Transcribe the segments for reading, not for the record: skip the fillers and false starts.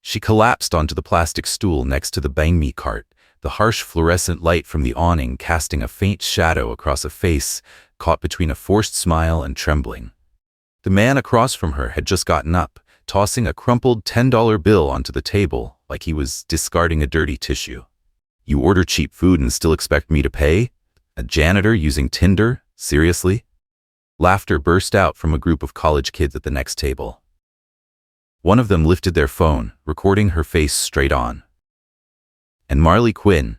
She collapsed onto the plastic stool next to the banh mi cart, the harsh fluorescent light from the awning casting a faint shadow across a face caught between a forced smile and trembling. The man across from her had just gotten up, tossing a crumpled $10 bill onto the table like he was discarding a dirty tissue. "You order cheap food and still expect me to pay? A janitor using Tinder? Seriously?" Laughter burst out from a group of college kids at the next table. One of them lifted their phone, recording her face straight on. And Marley Quinn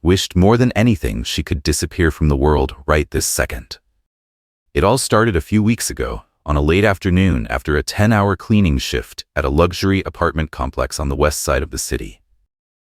wished more than anything she could disappear from the world right this second. It all started a few weeks ago, on a late afternoon after a 10-hour cleaning shift at a luxury apartment complex on the west side of the city.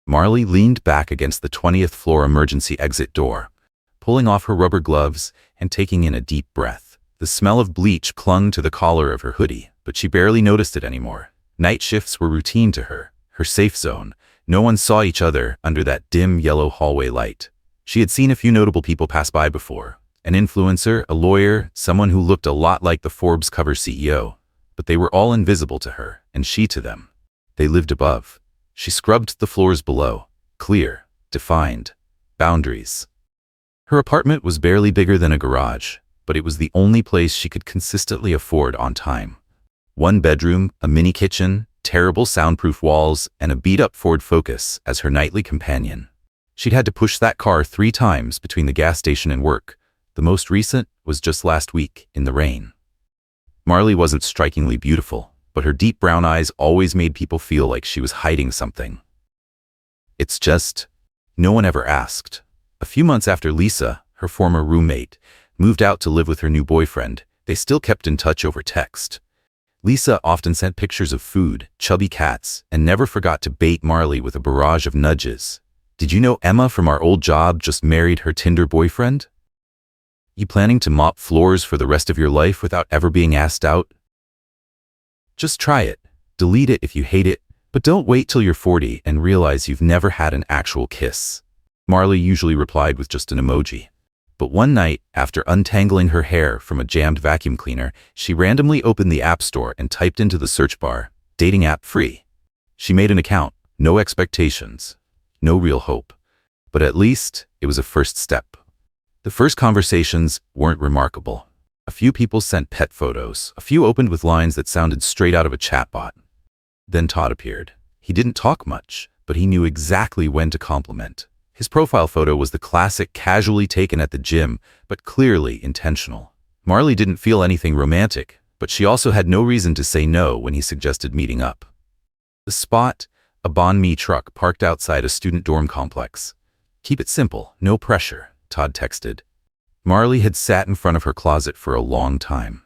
Marley leaned back against the 20th floor emergency exit door, pulling off her rubber gloves and taking in a deep breath. The smell of bleach clung to the collar of her hoodie, but she barely noticed it anymore. Night shifts were routine to her, her safe zone. No one saw each other under that dim yellow hallway light. She had seen a few notable people pass by before. An influencer, a lawyer, someone who looked a lot like the Forbes cover CEO. But they were all invisible to her, and she to them. They lived above. She scrubbed the floors below. Clear, defined, boundaries. Her apartment was barely bigger than a garage, but it was the only place she could consistently afford on time. One bedroom, a mini kitchen, terrible soundproof walls, and a beat-up Ford Focus as her nightly companion. She'd had to push that car 3 times between the gas station and work. The most recent was just last week, in the rain. Marley wasn't strikingly beautiful, but her deep brown eyes always made people feel like she was hiding something. It's just, no one ever asked. A few months after Lisa, her former roommate, moved out to live with her new boyfriend, they still kept in touch over text. Lisa often sent pictures of food, chubby cats, and never forgot to bait Marley with a barrage of nudges. "Did you know Emma from our old job just married her Tinder boyfriend? You planning to mop floors for the rest of your life without ever being asked out? Just try it. Delete it if you hate it, but don't wait till you're 40 and realize you've never had an actual kiss." Marley usually replied with just an emoji. But one night, after untangling her hair from a jammed vacuum cleaner, she randomly opened the App Store and typed into the search bar, "dating app free." She made an account, no expectations, no real hope. But at least, it was a first step. The first conversations weren't remarkable. A few people sent pet photos, a few opened with lines that sounded straight out of a chatbot. Then Todd appeared. He didn't talk much, but he knew exactly when to compliment. His profile photo was the classic casually taken at the gym, but clearly intentional. Marley didn't feel anything romantic, but she also had no reason to say no when he suggested meeting up. The spot, a banh mi truck parked outside a student dorm complex. "Keep it simple, no pressure," Todd texted. Marley had sat in front of her closet for a long time.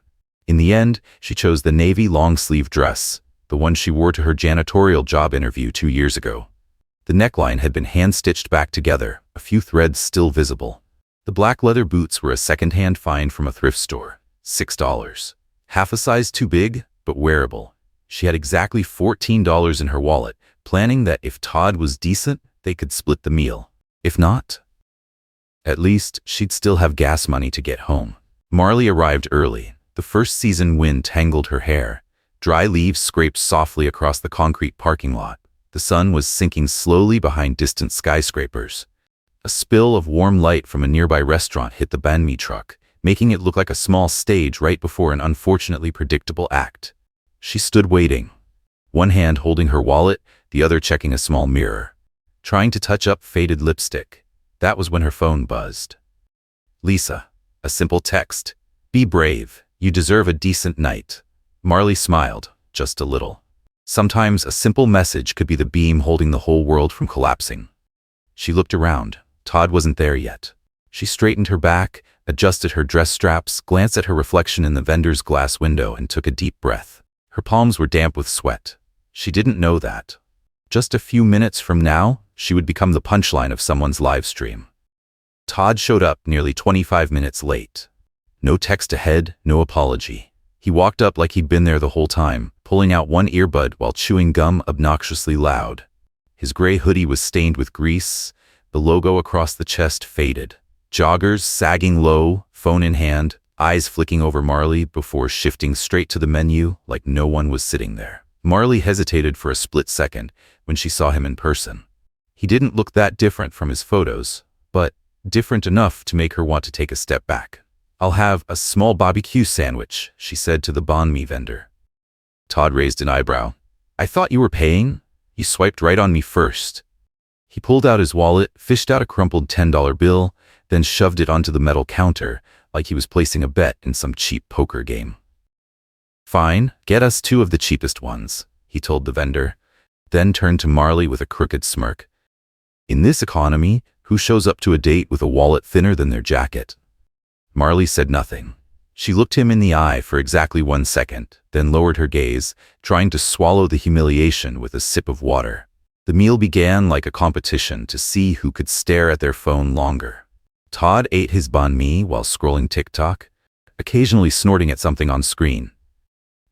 In the end, she chose the navy long-sleeve dress, the one she wore to her janitorial job interview 2 years ago. The neckline had been hand-stitched back together, a few threads still visible. The black leather boots were a second-hand find from a thrift store, $6. Half a size too big, but wearable. She had exactly $14 in her wallet, planning that if Todd was decent, they could split the meal. If not, at least she'd still have gas money to get home. Marley arrived early. The first season wind tangled her hair. Dry leaves scraped softly across the concrete parking lot. The sun was sinking slowly behind distant skyscrapers. A spill of warm light from a nearby restaurant hit the banh mi truck, making it look like a small stage right before an unfortunately predictable act. She stood waiting, one hand holding her wallet, the other checking a small mirror. Trying to touch up faded lipstick. That was when her phone buzzed. "Lisa." A simple text. "Be brave. You deserve a decent night." Marley smiled, just a little. Sometimes a simple message could be the beam holding the whole world from collapsing. She looked around. Todd wasn't there yet. She straightened her back, adjusted her dress straps, glanced at her reflection in the vendor's glass window, and took a deep breath. Her palms were damp with sweat. She didn't know that. Just a few minutes from now, she would become the punchline of someone's live stream. Todd showed up nearly 25 minutes late. No text ahead, no apology. He walked up like he'd been there the whole time, pulling out one earbud while chewing gum obnoxiously loud. His gray hoodie was stained with grease, the logo across the chest faded. Joggers sagging low, phone in hand, eyes flicking over Marley before shifting straight to the menu like no one was sitting there. Marley hesitated for a split second when she saw him in person. He didn't look that different from his photos, but different enough to make her want to take a step back. "I'll have a small barbecue sandwich," she said to the banh mi vendor. Todd raised an eyebrow. "I thought you were paying? You swiped right on me first." He pulled out his wallet, fished out a crumpled $10 bill, then shoved it onto the metal counter like he was placing a bet in some cheap poker game. "Fine, get us 2 of the cheapest ones," he told the vendor, then turned to Marley with a crooked smirk. "In this economy, who shows up to a date with a wallet thinner than their jacket?" Marley said nothing. She looked him in the eye for exactly 1 second, then lowered her gaze, trying to swallow the humiliation with a sip of water. The meal began like a competition to see who could stare at their phone longer. Todd ate his banh mi while scrolling TikTok, occasionally snorting at something on screen.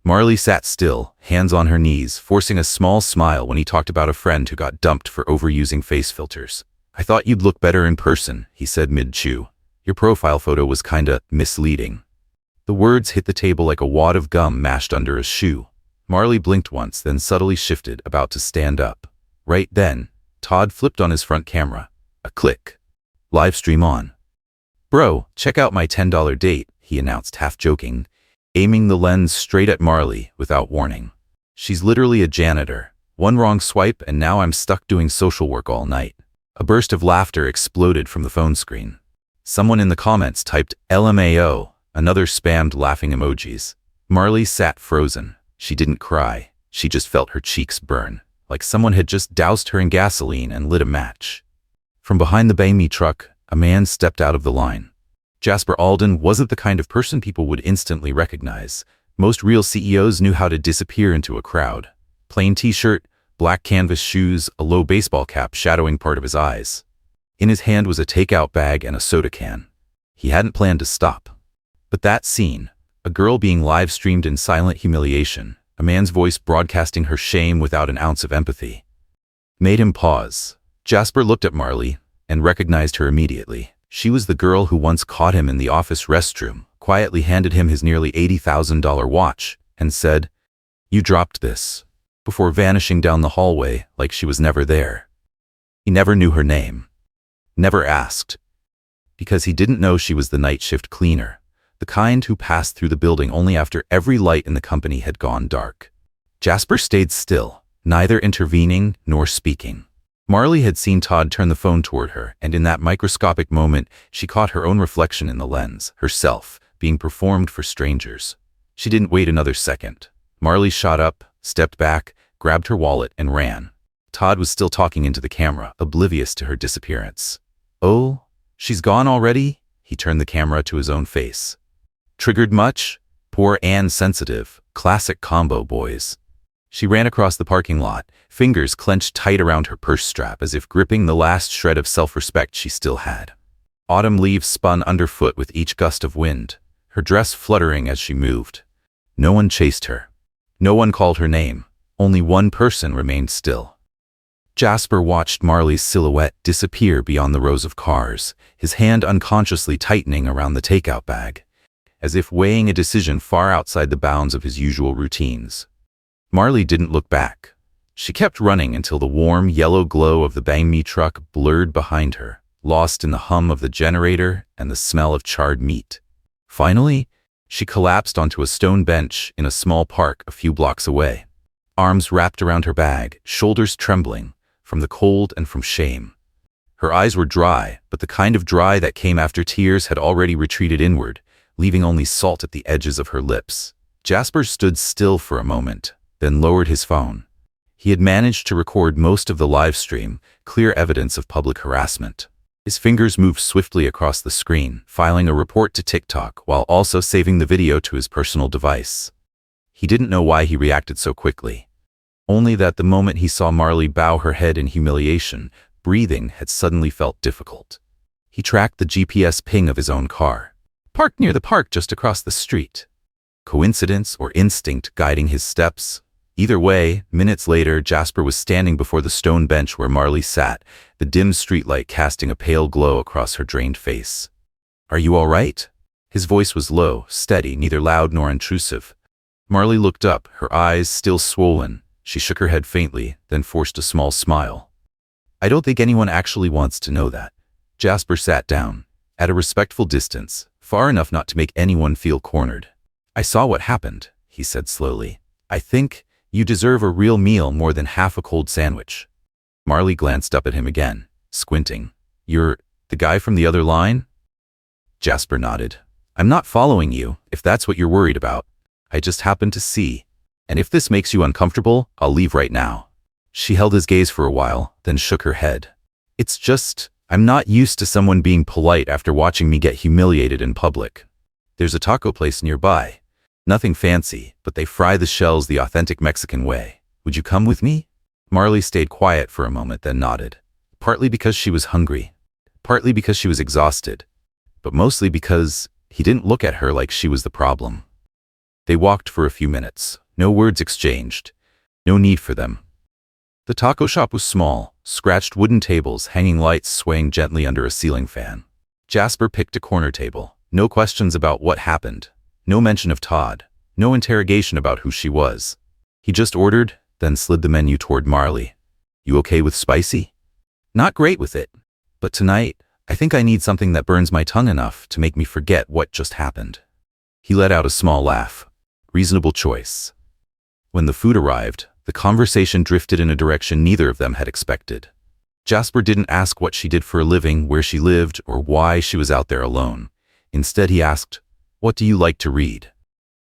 Marley sat still, hands on her knees, forcing a small smile when he talked about a friend who got dumped for overusing face filters. "I thought you'd look better in person," he said mid-chew. "Your profile photo was kinda misleading." The words hit the table like a wad of gum mashed under a shoe. Marley blinked once, then subtly shifted, about to stand up. Right then, Todd flipped on his front camera. A click. Live stream on. "Bro, check out my $10 date," he announced, half joking, aiming the lens straight at Marley without warning. "She's literally a janitor. One wrong swipe and now I'm stuck doing social work all night." A burst of laughter exploded from the phone screen. Someone in the comments typed LMAO, another spammed laughing emojis. Marley sat frozen. She didn't cry. She just felt her cheeks burn, like someone had just doused her in gasoline and lit a match. From behind the banh mi truck, a man stepped out of the line. Jasper Alden wasn't the kind of person people would instantly recognize. Most real CEOs knew how to disappear into a crowd. Plain t-shirt, black canvas shoes, a low baseball cap shadowing part of his eyes. In his hand was a takeout bag and a soda can. He hadn't planned to stop. But that scene, a girl being live-streamed in silent humiliation, a man's voice broadcasting her shame without an ounce of empathy, made him pause. Jasper looked at Marley and recognized her immediately. She was the girl who once caught him in the office restroom, quietly handed him his nearly $80,000 watch, and said, "You dropped this," before vanishing down the hallway like she was never there. He never knew her name. Never asked. Because he didn't know she was the night shift cleaner, the kind who passed through the building only after every light in the company had gone dark. Jasper stayed still, neither intervening nor speaking. Marley had seen Todd turn the phone toward her, and in that microscopic moment, she caught her own reflection in the lens, herself, being performed for strangers. She didn't wait another second. Marley shot up, stepped back, grabbed her wallet, and ran. Todd was still talking into the camera, oblivious to her disappearance. "Oh, she's gone already?" He turned the camera to his own face. "Triggered much? Poor and sensitive. Classic combo, boys." She ran across the parking lot, fingers clenched tight around her purse strap as if gripping the last shred of self-respect she still had. Autumn leaves spun underfoot with each gust of wind, her dress fluttering as she moved. No one chased her. No one called her name. Only one person remained still. Jasper watched Marley's silhouette disappear beyond the rows of cars, his hand unconsciously tightening around the takeout bag, as if weighing a decision far outside the bounds of his usual routines. Marley didn't look back. She kept running until the warm, yellow glow of the banh mi truck blurred behind her, lost in the hum of the generator and the smell of charred meat. Finally, she collapsed onto a stone bench in a small park a few blocks away, arms wrapped around her bag, shoulders trembling from the cold and from shame. Her eyes were dry, but the kind of dry that came after tears had already retreated inward, leaving only salt at the edges of her lips. Jasper stood still for a moment, then lowered his phone. He had managed to record most of the live stream, clear evidence of public harassment. His fingers moved swiftly across the screen, filing a report to TikTok while also saving the video to his personal device. He didn't know why he reacted so quickly. Only that the moment he saw Marley bow her head in humiliation, breathing had suddenly felt difficult. He tracked the GPS ping of his own car, parked near the park just across the street. Coincidence or instinct guiding his steps? Either way, minutes later, Jasper was standing before the stone bench where Marley sat, the dim streetlight casting a pale glow across her drained face. "Are you all right?" His voice was low, steady, neither loud nor intrusive. Marley looked up, her eyes still swollen. She shook her head faintly, then forced a small smile. I don't think anyone actually wants to know that. Jasper sat down, at a respectful distance, far enough not to make anyone feel cornered. I saw what happened, he said slowly. I think you deserve a real meal more than half a cold sandwich. Marley glanced up at him again, squinting. You're the guy from the other line? Jasper nodded. I'm not following you, if that's what you're worried about. I just happened to see. And if this makes you uncomfortable, I'll leave right now. She held his gaze for a while, then shook her head. It's just, I'm not used to someone being polite after watching me get humiliated in public. There's a taco place nearby. Nothing fancy, but they fry the shells the authentic Mexican way. Would you come with me? Marley stayed quiet for a moment, then nodded. Partly because she was hungry, partly because she was exhausted, but mostly because he didn't look at her like she was the problem. They walked for a few minutes, no words exchanged, no need for them. The taco shop was small, scratched wooden tables, hanging lights swaying gently under a ceiling fan. Jasper picked a corner table. No questions about what happened, no mention of Todd, no interrogation about who she was. He just ordered, then slid the menu toward Marley. You okay with spicy? Not great with it, but tonight, I think I need something that burns my tongue enough to make me forget what just happened. He let out a small laugh. Reasonable choice. When the food arrived, the conversation drifted in a direction neither of them had expected. Jasper didn't ask what she did for a living, where she lived, or why she was out there alone. Instead, he asked, What do you like to read?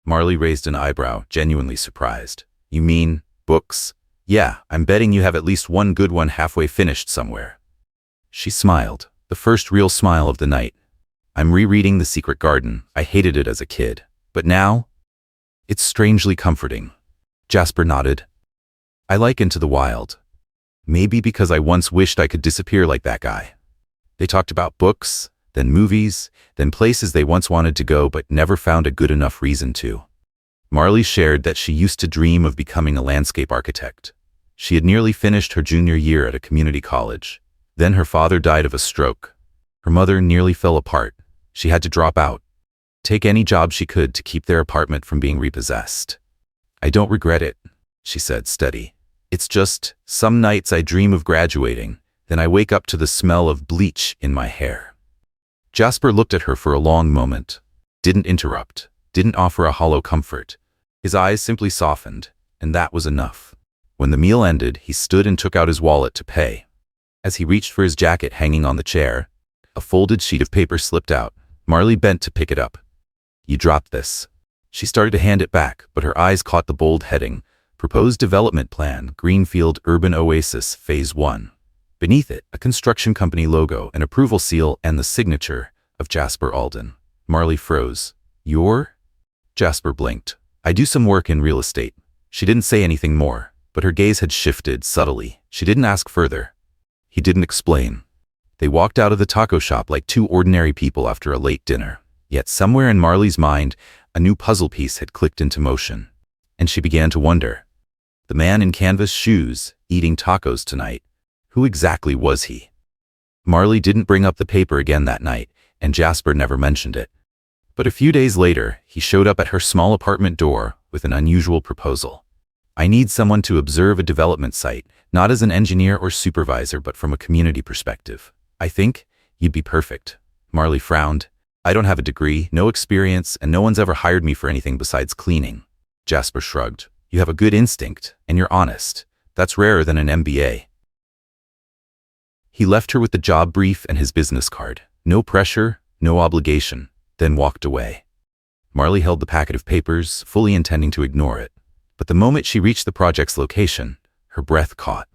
Marley raised an eyebrow, genuinely surprised. You mean, books? Yeah, I'm betting you have at least one good one halfway finished somewhere. She smiled, the first real smile of the night. I'm rereading The Secret Garden. I hated it as a kid. But now, it's strangely comforting. Jasper nodded. I like Into the Wild. Maybe because I once wished I could disappear like that guy. They talked about books, then movies, then places they once wanted to go but never found a good enough reason to. Marley shared that she used to dream of becoming a landscape architect. She had nearly finished her junior year at a community college. Then her father died of a stroke. Her mother nearly fell apart. She had to drop out, take any job she could to keep their apartment from being repossessed. I don't regret it, she said, steady. It's just, some nights I dream of graduating, then I wake up to the smell of bleach in my hair. Jasper looked at her for a long moment, didn't interrupt, didn't offer a hollow comfort. His eyes simply softened, and that was enough. When the meal ended, he stood and took out his wallet to pay. As he reached for his jacket hanging on the chair, a folded sheet of paper slipped out. Marley bent to pick it up. You dropped this. She started to hand it back, but her eyes caught the bold heading, Proposed Development Plan, Greenfield Urban Oasis, Phase 1. Beneath it, a construction company logo, an approval seal, and the signature of Jasper Alden. Marley froze. You're? Jasper blinked. I do some work in real estate. She didn't say anything more, but her gaze had shifted subtly. She didn't ask further. He didn't explain. They walked out of the taco shop like two ordinary people after a late dinner. Yet somewhere in Marley's mind, a new puzzle piece had clicked into motion. And she began to wonder. The man in canvas shoes, eating tacos tonight. Who exactly was he? Marley didn't bring up the paper again that night, and Jasper never mentioned it. But a few days later, he showed up at her small apartment door with an unusual proposal. I need someone to observe a development site, not as an engineer or supervisor, but from a community perspective. I think you'd be perfect. Marley frowned. I don't have a degree, no experience, and no one's ever hired me for anything besides cleaning. Jasper shrugged. You have a good instinct, and you're honest. That's rarer than an MBA. He left her with the job brief and his business card. No pressure, no obligation, then walked away. Marley held the packet of papers, fully intending to ignore it. But the moment she reached the project's location, her breath caught.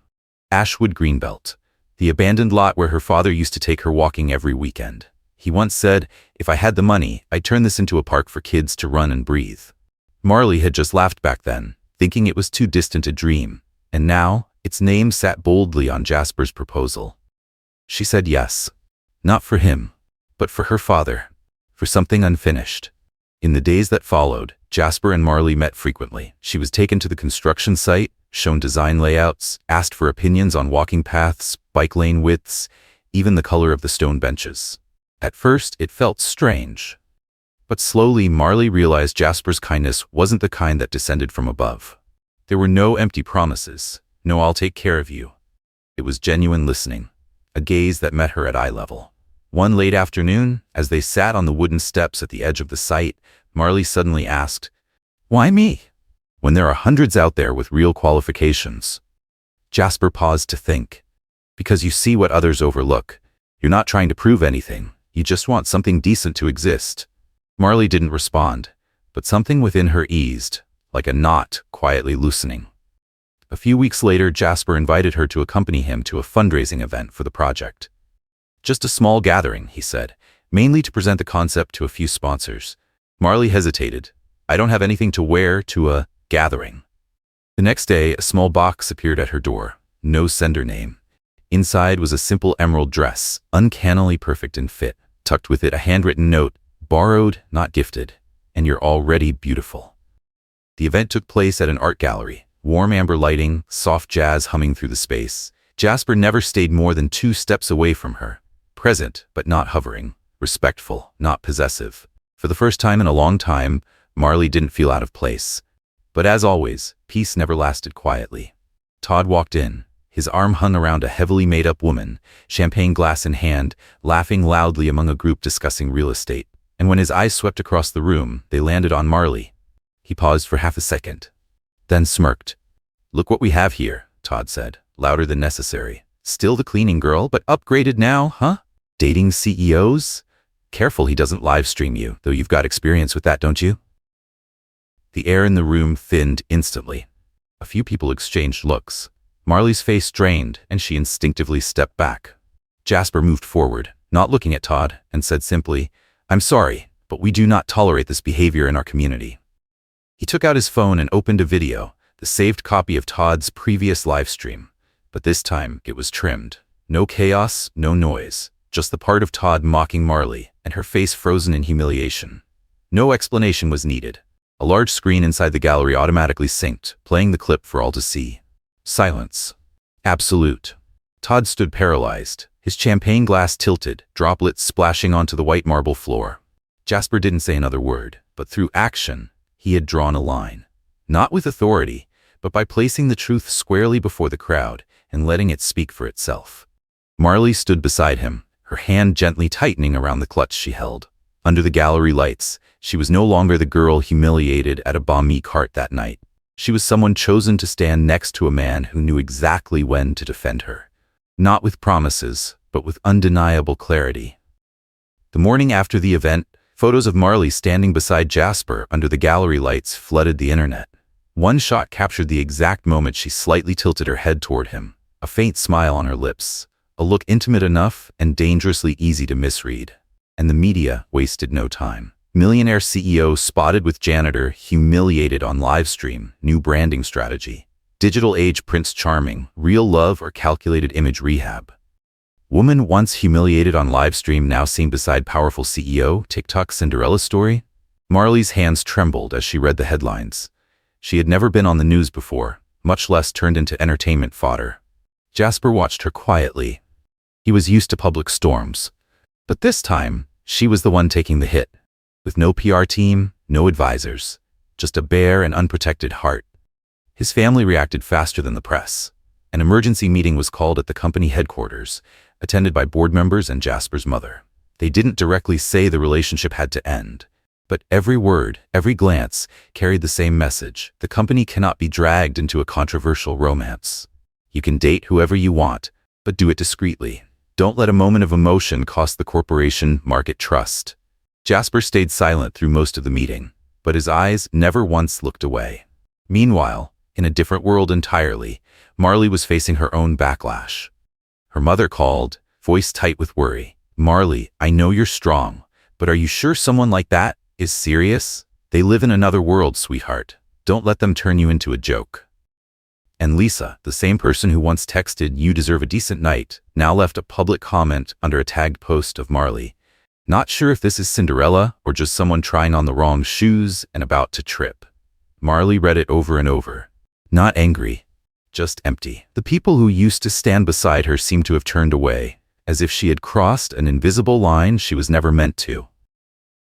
Ashwood Greenbelt, the abandoned lot where her father used to take her walking every weekend. He once said, if I had the money, I'd turn this into a park for kids to run and breathe. Marley had just laughed back then, thinking it was too distant a dream, and now its name sat boldly on Jasper's proposal. She said yes. Not for him, but for her father, for something unfinished. In the days that followed, Jasper and Marley met frequently. She was taken to the construction site, shown design layouts, asked for opinions on walking paths, bike lane widths, even the color of the stone benches. At first, it felt strange. But slowly, Marley realized Jasper's kindness wasn't the kind that descended from above. There were no empty promises, no "I'll take care of you." It was genuine listening, a gaze that met her at eye level. One late afternoon, as they sat on the wooden steps at the edge of the site, Marley suddenly asked, "Why me? When there are hundreds out there with real qualifications?" Jasper paused to think. "Because you see what others overlook. You're not trying to prove anything. You just want something decent to exist." Marley didn't respond, but something within her eased, like a knot quietly loosening. A few weeks later, Jasper invited her to accompany him to a fundraising event for the project. "Just a small gathering," he said, "mainly to present the concept to a few sponsors." Marley hesitated. "I don't have anything to wear to a gathering." The next day, a small box appeared at her door. No sender name. Inside was a simple emerald dress, uncannily perfect in fit, tucked with it a handwritten note, "Borrowed, not gifted, and you're already beautiful." The event took place at an art gallery. Warm amber lighting, soft jazz humming through the space. Jasper never stayed more than 2 steps away from her. Present, but not hovering. Respectful, not possessive. For the first time in a long time, Marley didn't feel out of place. But as always, peace never lasted quietly. Todd walked in. His arm hung around a heavily made-up woman, champagne glass in hand, laughing loudly among a group discussing real estate. And when his eyes swept across the room, they landed on Marley. He paused for half a second, then smirked. "Look what we have here," Todd said, louder than necessary. "Still the cleaning girl, but upgraded now, huh? Dating CEOs? Careful he doesn't live stream you, though you've got experience with that, don't you?" The air in the room thinned instantly. A few people exchanged looks. Marley's face strained, and she instinctively stepped back. Jasper moved forward, not looking at Todd, and said simply, "I'm sorry, but we do not tolerate this behavior in our community." He took out his phone and opened a video, the saved copy of Todd's previous live stream. But this time, it was trimmed. No chaos, no noise, just the part of Todd mocking Marley, and her face frozen in humiliation. No explanation was needed. A large screen inside the gallery automatically synced, playing the clip for all to see. Silence. Absolute. Todd stood paralyzed, his champagne glass tilted, droplets splashing onto the white marble floor. Jasper didn't say another word, but through action, he had drawn a line. Not with authority, but by placing the truth squarely before the crowd and letting it speak for itself. Marley stood beside him, her hand gently tightening around the clutch she held. Under the gallery lights, she was no longer the girl humiliated at a banh mi cart that night. She was someone chosen to stand next to a man who knew exactly when to defend her. Not with promises, but with undeniable clarity. The morning after the event, photos of Marley standing beside Jasper under the gallery lights flooded the internet. One shot captured the exact moment she slightly tilted her head toward him, a faint smile on her lips, a look intimate enough and dangerously easy to misread. And the media wasted no time. Millionaire CEO spotted with janitor, humiliated on livestream, new branding strategy. Digital age Prince Charming, real love or calculated image rehab. Woman once humiliated on livestream now seen beside powerful CEO, TikTok Cinderella story? Marley's hands trembled as she read the headlines. She had never been on the news before, much less turned into entertainment fodder. Jasper watched her quietly. He was used to public storms. But this time, she was the one taking the hit. With no PR team, no advisors, just a bare and unprotected heart. His family reacted faster than the press. An emergency meeting was called at the company headquarters, attended by board members and Jasper's mother. They didn't directly say the relationship had to end, but every word, every glance carried the same message. The company cannot be dragged into a controversial romance. You can date whoever you want, but do it discreetly. Don't let a moment of emotion cost the corporation market trust. Jasper stayed silent through most of the meeting, but his eyes never once looked away. Meanwhile, in a different world entirely, Marley was facing her own backlash. Her mother called, voice tight with worry. "Marley, I know you're strong, but are you sure someone like that is serious? They live in another world, sweetheart. Don't let them turn you into a joke." And Lisa, the same person who once texted, "You deserve a decent night," now left a public comment under a tagged post of Marley. Not sure if this is Cinderella or just someone trying on the wrong shoes and about to trip. Marley read it over and over. Not angry, just empty. The people who used to stand beside her seemed to have turned away, as if she had crossed an invisible line she was never meant to.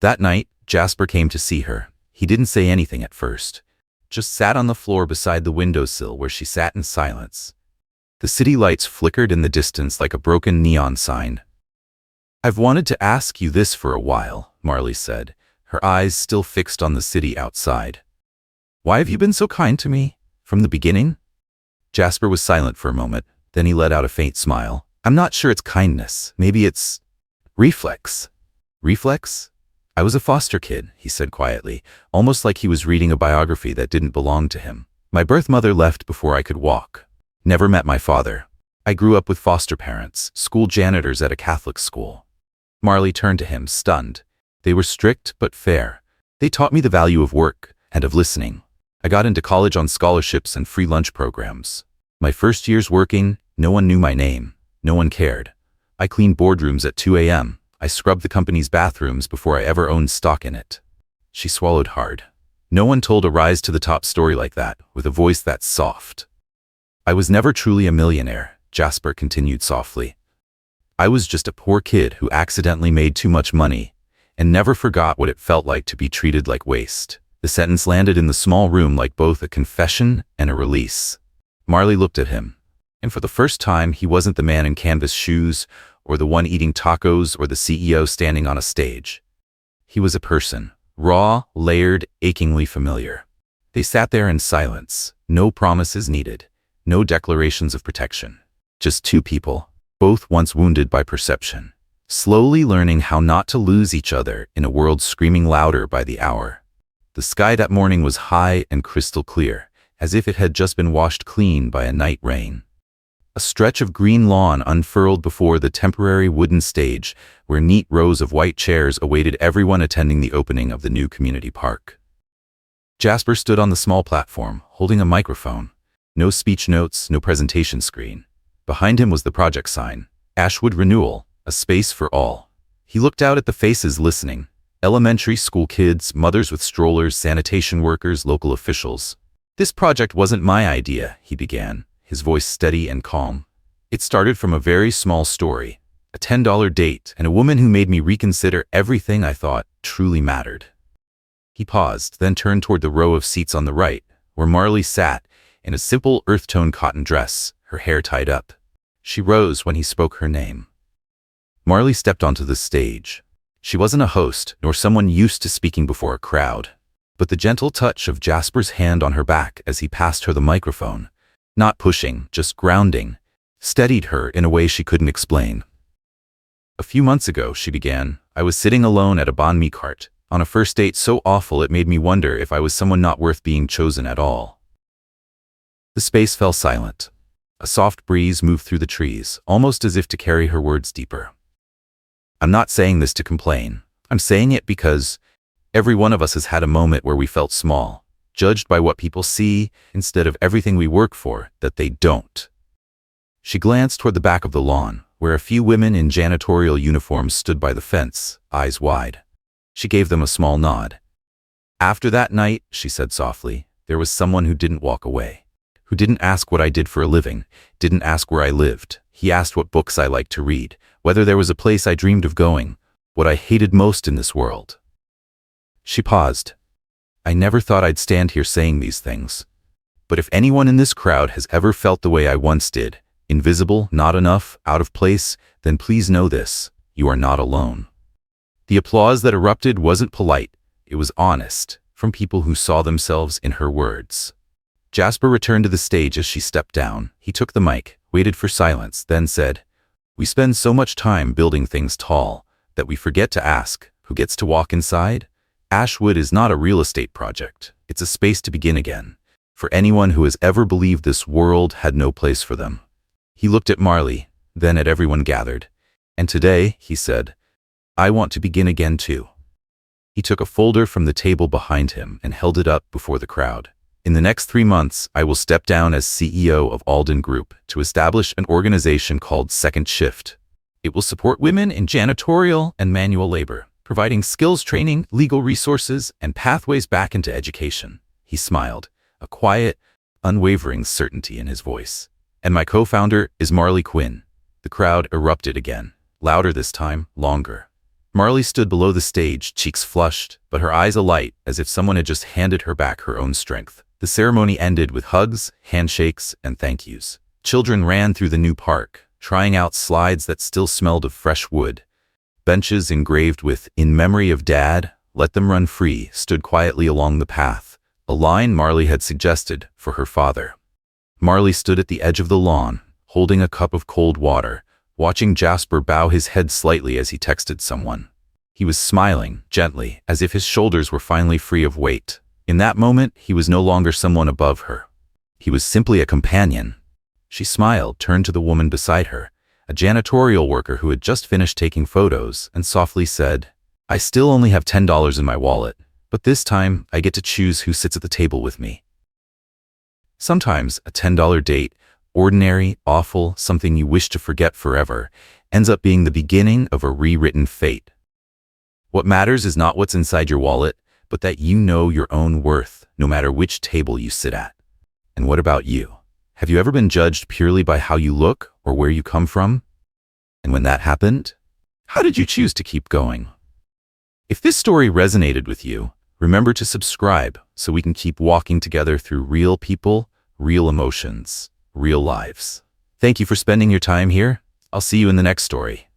That night, Jasper came to see her. He didn't say anything at first. Just sat on the floor beside the windowsill where she sat in silence. The city lights flickered in the distance like a broken neon sign. "I've wanted to ask you this for a while," Marley said, her eyes still fixed on the city outside. "Why have you been so kind to me? From the beginning?" Jasper was silent for a moment, then he let out a faint smile. "I'm not sure it's kindness. Maybe it's reflex." "Reflex? I was a foster kid," he said quietly, almost like he was reading a biography that didn't belong to him. "My birth mother left before I could walk. Never met my father. I grew up with foster parents, school janitors at a Catholic school." Marley turned to him, stunned. "They were strict but fair. They taught me the value of work and of listening. I got into college on scholarships and free lunch programs. My first years working, no one knew my name. No one cared. I cleaned boardrooms at 2 a.m. I scrubbed the company's bathrooms before I ever owned stock in it." She swallowed hard. No one told a rise-to-the-top story like that, with a voice that soft. "I was never truly a millionaire," Jasper continued softly. "I was just a poor kid who accidentally made too much money and never forgot what it felt like to be treated like waste." The sentence landed in the small room like both a confession and a release. Marley looked at him, and for the first time he wasn't the man in canvas shoes or the one eating tacos or the CEO standing on a stage. He was a person, raw, layered, achingly familiar. They sat there in silence, no promises needed, no declarations of protection. Just two people, both once wounded by perception, slowly learning how not to lose each other in a world screaming louder by the hour. The sky that morning was high and crystal clear, as if it had just been washed clean by a night rain. A stretch of green lawn unfurled before the temporary wooden stage where neat rows of white chairs awaited everyone attending the opening of the new community park. Jasper stood on the small platform, holding a microphone. No speech notes, no presentation screen. Behind him was the project sign, Ashwood Renewal, a space for all. He looked out at the faces listening. Elementary school kids, mothers with strollers, sanitation workers, local officials. "This project wasn't my idea," he began, his voice steady and calm. "It started from a very small story, a $10 date, and a woman who made me reconsider everything I thought truly mattered." He paused, then turned toward the row of seats on the right, where Marley sat in a simple earth-tone cotton dress, her hair tied up. She rose when he spoke her name. Marley stepped onto the stage. She wasn't a host, nor someone used to speaking before a crowd, but the gentle touch of Jasper's hand on her back as he passed her the microphone, not pushing, just grounding, steadied her in a way she couldn't explain. "A few months ago," she began, "I was sitting alone at a banh mi cart, on a first date so awful it made me wonder if I was someone not worth being chosen at all." The space fell silent. A soft breeze moved through the trees, almost as if to carry her words deeper. "I'm not saying this to complain. I'm saying it because every one of us has had a moment where we felt small, judged by what people see instead of everything we work for that they don't." She glanced toward the back of the lawn, where a few women in janitorial uniforms stood by the fence, eyes wide. She gave them a small nod. "After that night," she said softly, "there was someone who didn't walk away, who didn't ask what I did for a living, didn't ask where I lived. He asked what books I liked to read, whether there was a place I dreamed of going, what I hated most in this world." She paused. "I never thought I'd stand here saying these things. But if anyone in this crowd has ever felt the way I once did, invisible, not enough, out of place, then please know this: you are not alone." The applause that erupted wasn't polite, it was honest, from people who saw themselves in her words. Jasper returned to the stage as she stepped down. He took the mic, waited for silence, then said, "We spend so much time building things tall that we forget to ask, who gets to walk inside? Ashwood is not a real estate project. It's a space to begin again, for anyone who has ever believed this world had no place for them." He looked at Marley, then at everyone gathered. "And today," he said, "I want to begin again too." He took a folder from the table behind him and held it up before the crowd. "In the next 3 months, I will step down as CEO of Alden Group to establish an organization called Second Shift. It will support women in janitorial and manual labor, providing skills training, legal resources, and pathways back into education." He smiled, a quiet, unwavering certainty in his voice. "And my co-founder is Marley Quinn." The crowd erupted again, louder this time, longer. Marley stood below the stage, cheeks flushed, but her eyes alight, as if someone had just handed her back her own strength. The ceremony ended with hugs, handshakes, and thank yous. Children ran through the new park, trying out slides that still smelled of fresh wood. Benches engraved with, "In memory of Dad, let them run free," stood quietly along the path, a line Marley had suggested for her father. Marley stood at the edge of the lawn, holding a cup of cold water, watching Jasper bow his head slightly as he texted someone. He was smiling, gently, as if his shoulders were finally free of weight. In that moment, he was no longer someone above her. He was simply a companion. She smiled, turned to the woman beside her, a janitorial worker who had just finished taking photos, and softly said, "I still only have $10 in my wallet, but this time I get to choose who sits at the table with me." Sometimes a $10 date, ordinary, awful, something you wish to forget forever, ends up being the beginning of a rewritten fate. What matters is not what's inside your wallet, but that you know your own worth, no matter which table you sit at. And what about you? Have you ever been judged purely by how you look or where you come from? And when that happened, how did you choose to keep going? If this story resonated with you, remember to subscribe so we can keep walking together through real people, real emotions, real lives. Thank you for spending your time here. I'll see you in the next story.